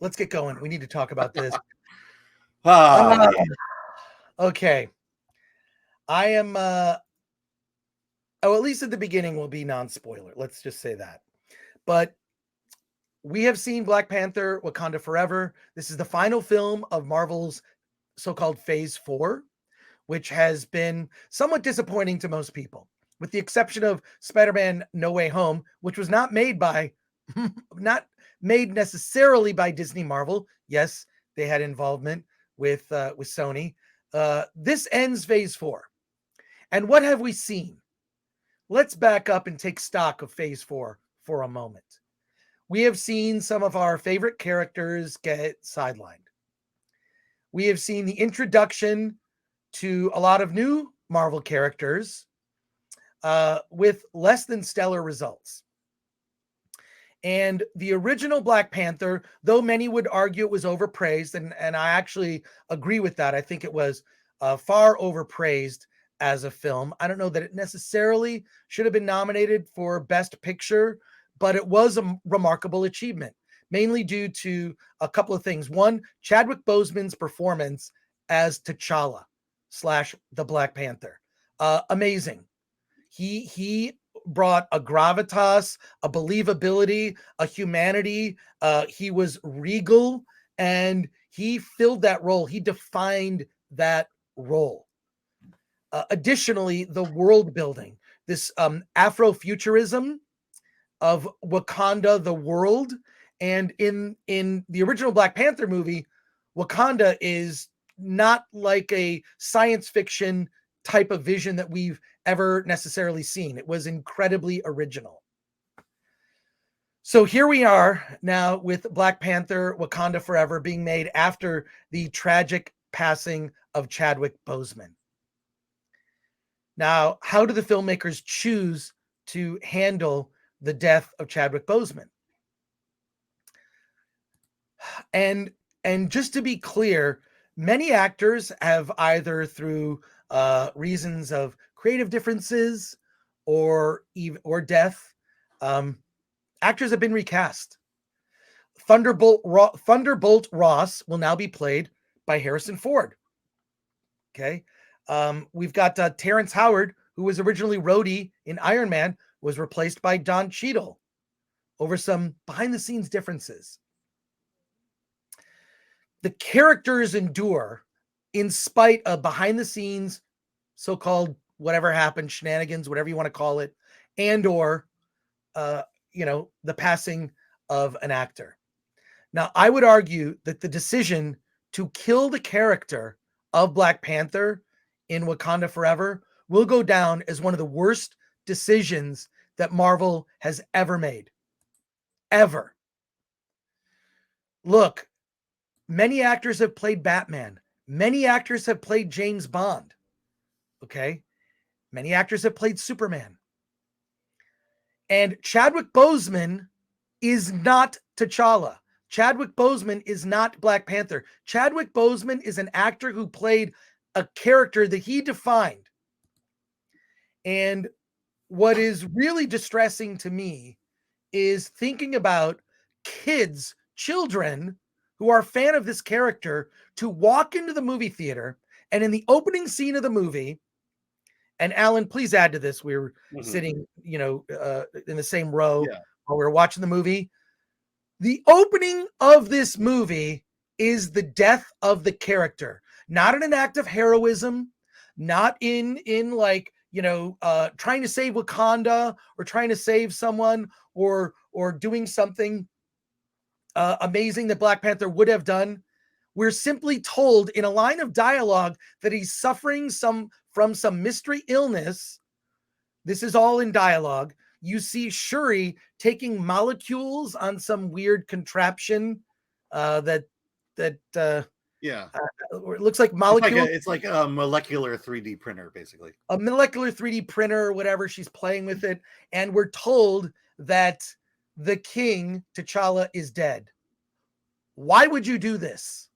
let's get going. We need to talk about this. Ah, Okay. I am at least at the beginning will be non-spoiler. Let's just say that. But we have seen Black Panther, Wakanda Forever. This is the final film of Marvel's so-called Phase 4, which has been somewhat disappointing to most people, with the exception of Spider-Man No Way Home, which was not made necessarily by Disney Marvel. Yes, they had involvement with Sony. This ends Phase 4. And what have we seen? Let's back up and take stock of Phase 4 for a moment. We have seen some of our favorite characters get sidelined. We have seen the introduction to a lot of new Marvel characters with less than stellar results. And the original Black Panther, though many would argue it was overpraised, and I actually agree with that. I think it was far overpraised as a film. I don't know that it necessarily should have been nominated for Best Picture, but it was a remarkable achievement, mainly due to a couple of things. One, Chadwick Boseman's performance as T'Challa / the Black Panther. Amazing. He brought a gravitas, a believability, a humanity. He was regal, and he filled that role. He defined that role. Additionally, the world building, this Afrofuturism of Wakanda, the world. And in the original Black Panther movie, Wakanda is not like a science fiction type of vision that we've ever necessarily seen. It was incredibly original. So here we are now with Black Panther, Wakanda Forever being made after the tragic passing of Chadwick Boseman. Now, how do the filmmakers choose to handle the death of Chadwick Boseman? And just to be clear, many actors have either through reasons of creative differences or death, actors have been recast. Thunderbolt Ross will now be played by Harrison Ford. Okay. We've got Terrence Howard, who was originally Rhodey in Iron Man, was replaced by Don Cheadle over some behind-the-scenes differences. The characters endure in spite of behind-the-scenes, so-called whatever happened, shenanigans, whatever you want to call it, and or, the passing of an actor. Now, I would argue that the decision to kill the character of Black Panther in Wakanda Forever will go down as one of the worst decisions that Marvel has ever made. Ever. Look, many actors have played Batman. Many actors have played James Bond. Okay? Many actors have played Superman. And Chadwick Boseman is not T'Challa. Chadwick Boseman is not Black Panther. Chadwick Boseman is an actor who played a character that he defined. And what is really distressing to me is thinking about children who are a fan of this character to walk into the movie theater, and in the opening scene of the movie, and Alan, please add to this. We were sitting, in the same row while we were watching the movie. The opening of this movie is the death of the character, not in an act of heroism, not in trying to save Wakanda or trying to save someone or doing something amazing that Black Panther would have done. We're simply told in a line of dialogue that he's suffering from some mystery illness. This is all in dialogue. You see Shuri taking molecules on some weird contraption it looks like molecules. It's like a molecular 3D printer, basically. A molecular 3D printer or whatever. She's playing with it. And we're told that the king, T'Challa, is dead. Why would you do this?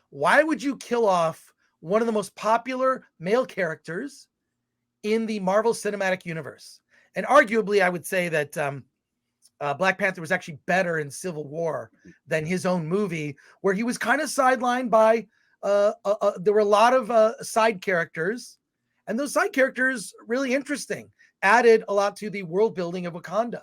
Why would you kill off one of the most popular male characters in the Marvel Cinematic Universe? And arguably, I would say that Black Panther was actually better in Civil War than his own movie, where he was kind of sidelined by there were a lot of side characters, and those side characters really interesting, added a lot to the world building of Wakanda.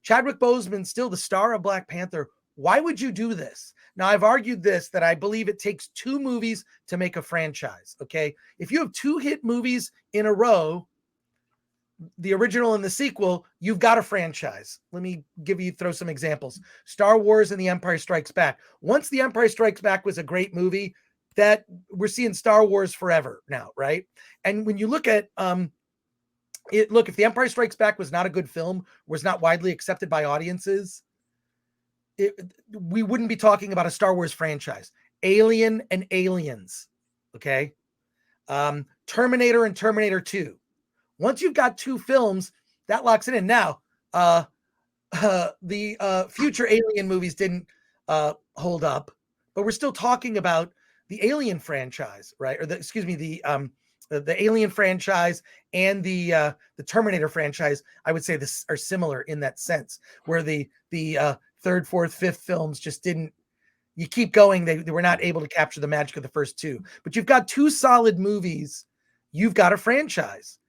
Chadwick Boseman, still the star of Black Panther. Why would you do this? Now, I've argued this, that I believe it takes 2 movies to make a franchise. Okay, if you have 2 hit movies in a row, the original and the sequel, you've got a franchise. Let me throw some examples. Star Wars and The Empire Strikes Back. Once The Empire Strikes Back was a great movie, that we're seeing Star Wars forever now, right? And when you look at if The Empire Strikes Back was not a good film, was not widely accepted by audiences, we wouldn't be talking about a Star Wars franchise. Alien and Aliens, okay? Terminator and Terminator 2. Once you've got 2 films, that locks it in. Now, the future Alien movies didn't hold up, but we're still talking about the Alien franchise, right? Or the Alien franchise and the Terminator franchise. I would say this are similar in that sense, where the 3rd, 4th, 5th films just didn't. You keep going, they were not able to capture the magic of the first 2. But you've got 2 solid movies. You've got a franchise.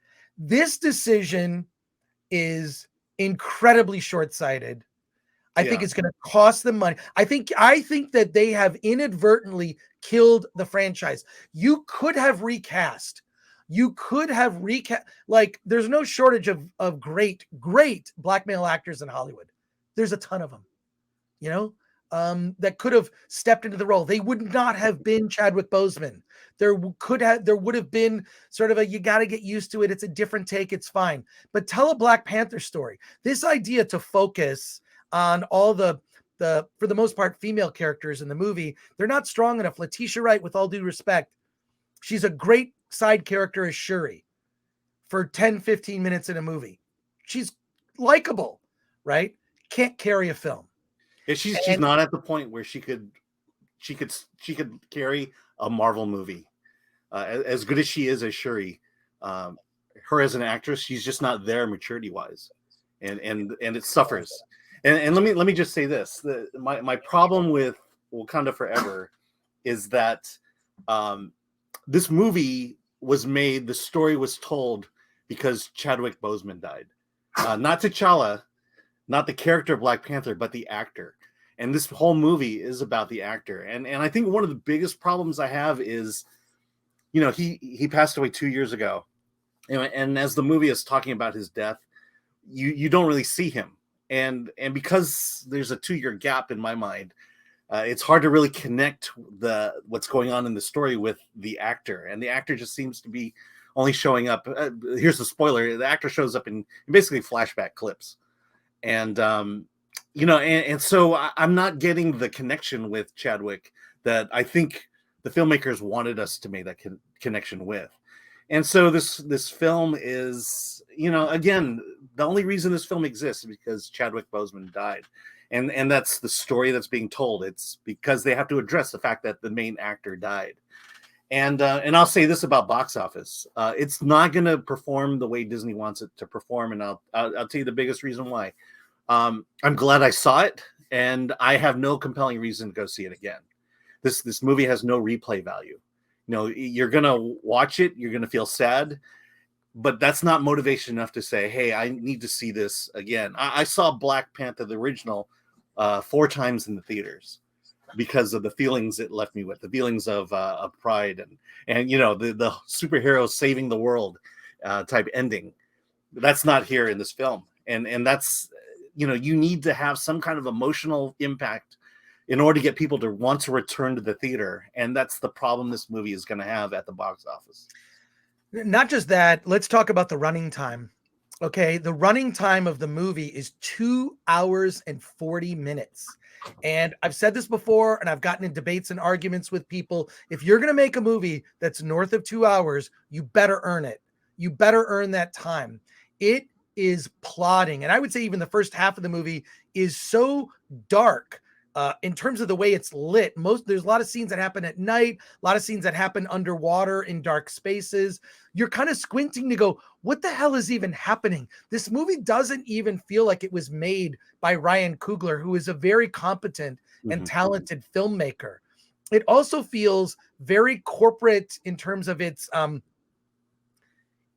This decision is incredibly short-sighted. I think it's going to cost them money. I think that they have inadvertently killed the franchise. You could have recast. Like, there's no shortage of great black male actors in Hollywood. There's a ton of them, that could have stepped into the role. They would not have been Chadwick Boseman. There would have been sort of you got to get used to it. It's a different take. It's fine. But tell a Black Panther story. This idea to focus on all the for the most part, female characters in the movie, they're not strong enough. Letitia Wright, with all due respect, she's a great side character as Shuri for 10, 15 minutes in a movie. She's likable, right? Can't carry a film. She's not at the point where she could carry a Marvel movie. As good as she is as Shuri, her as an actress, she's just not there maturity wise, and it suffers. And let me just say this: my problem with Wakanda Forever is that this movie was made, the story was told because Chadwick Boseman died, not T'Challa, not the character of Black Panther, but the actor. And this whole movie is about the actor. And I think one of the biggest problems I have is, he passed away 2 years ago. And as the movie is talking about his death, you don't really see him. And because there's a 2-year gap in my mind, it's hard to really connect what's going on in the story with the actor. And the actor just seems to be only showing up. Here's the spoiler. The actor shows up in basically flashback clips. And, and so I'm not getting the connection with Chadwick that I think the filmmakers wanted us to make that connection with. And so this film is, again, the only reason this film exists is because Chadwick Boseman died. And that's the story that's being told. It's because they have to address the fact that the main actor died. And I'll say this about box office. It's not going to perform the way Disney wants it to perform. And I'll tell you the biggest reason why. I'm glad I saw it, and I have no compelling reason to go see it again. This movie has no replay value. You're going to watch it. You're going to feel sad, but that's not motivation enough to say, hey, I need to see this again. I saw Black Panther, the original, 4 times in the theaters because of the feelings it left me with, the feelings of pride and the superhero saving the world type ending. That's not here in this film. And that's, you need to have some kind of emotional impact in order to get people to want to return to the theater. And that's the problem this movie is going to have at the box office. Not just that, let's talk about the running time. Okay, the running time of the movie is 2 hours and 40 minutes. And I've said this before, and I've gotten in debates and arguments with people. If you're going to make a movie that's north of 2 hours, you better earn it. You better earn that time. It is plodding. And I would say even the first half of the movie is so dark. in terms of the way it's lit. There's a lot of scenes that happen at night, a lot of scenes that happen underwater in dark spaces. You're kind of squinting to go, what the hell is even happening? This movie doesn't even feel like it was made by Ryan Coogler, who is a very competent and talented filmmaker. It also feels very corporate in terms of its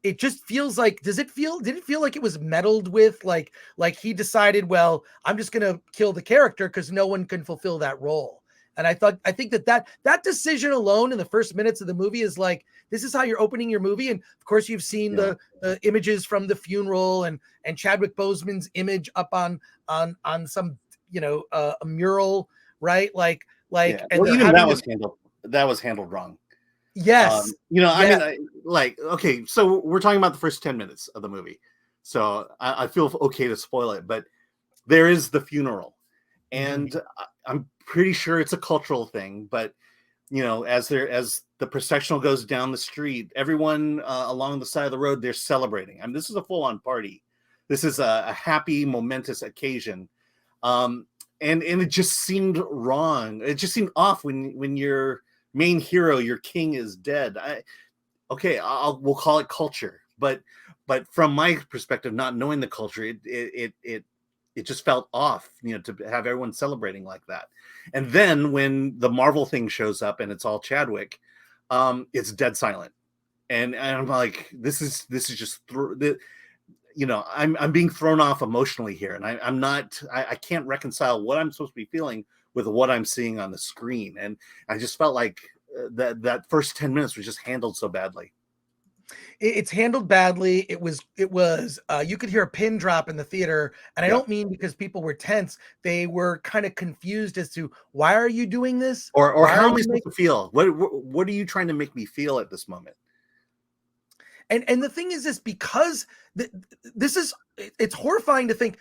it just feels like, did it feel like it was meddled with, like he decided, well, I'm just going to kill the character because no one can fulfill that role. And I think that decision alone in the first minutes of the movie is like, this is how you're opening your movie. And of course you've seen the images from the funeral and Chadwick Boseman's image up on some, a mural, right? Like, yeah. and Well, even that was handled wrong. Yes. I mean, okay, so we're talking about the first 10 minutes of the movie. So I feel okay to spoil it, but there is the funeral. And I'm pretty sure it's a cultural thing, but as the processional goes down the street, everyone along the side of the road, they're celebrating. I mean, this is a full-on party. This is a happy, momentous occasion. And it just seemed wrong. It just seemed off when your main hero, your king, is dead. We'll call it culture, but from my perspective, not knowing the culture, it just felt off, to have everyone celebrating like that. And then when the Marvel thing shows up and it's all Chadwick, it's dead silent, and I'm like, this is just I'm being thrown off emotionally here, and I can't reconcile what I'm supposed to be feeling with what I'm seeing on the screen. And I just felt like that first 10 minutes was just handled so badly. It's handled badly. It was you could hear a pin drop in the theater, and I don't mean because people were tense. They were kind of confused as to, why are you doing this? Or how am I supposed to feel? What are you trying to make me feel at this moment? And the thing is this, because it's horrifying to think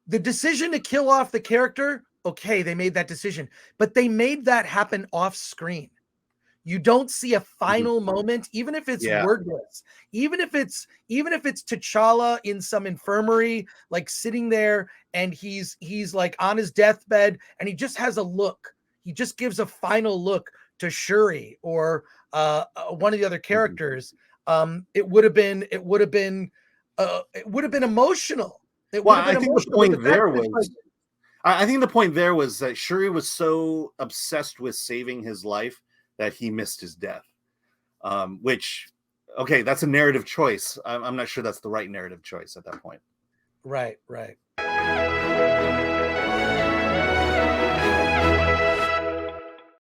the decision to kill off the character. Okay, they made that decision, but they made that happen off screen. You don't see a final moment, even if it's wordless, even if it's T'Challa in some infirmary, like sitting there, and he's like on his deathbed, and he just has a look. He just gives a final look to Shuri or one of the other characters. It would have been emotional. I think the point there was that Shuri was so obsessed with saving his life that he missed his death. Which, okay, that's a narrative choice. I'm not sure that's the right narrative choice at that point. Right.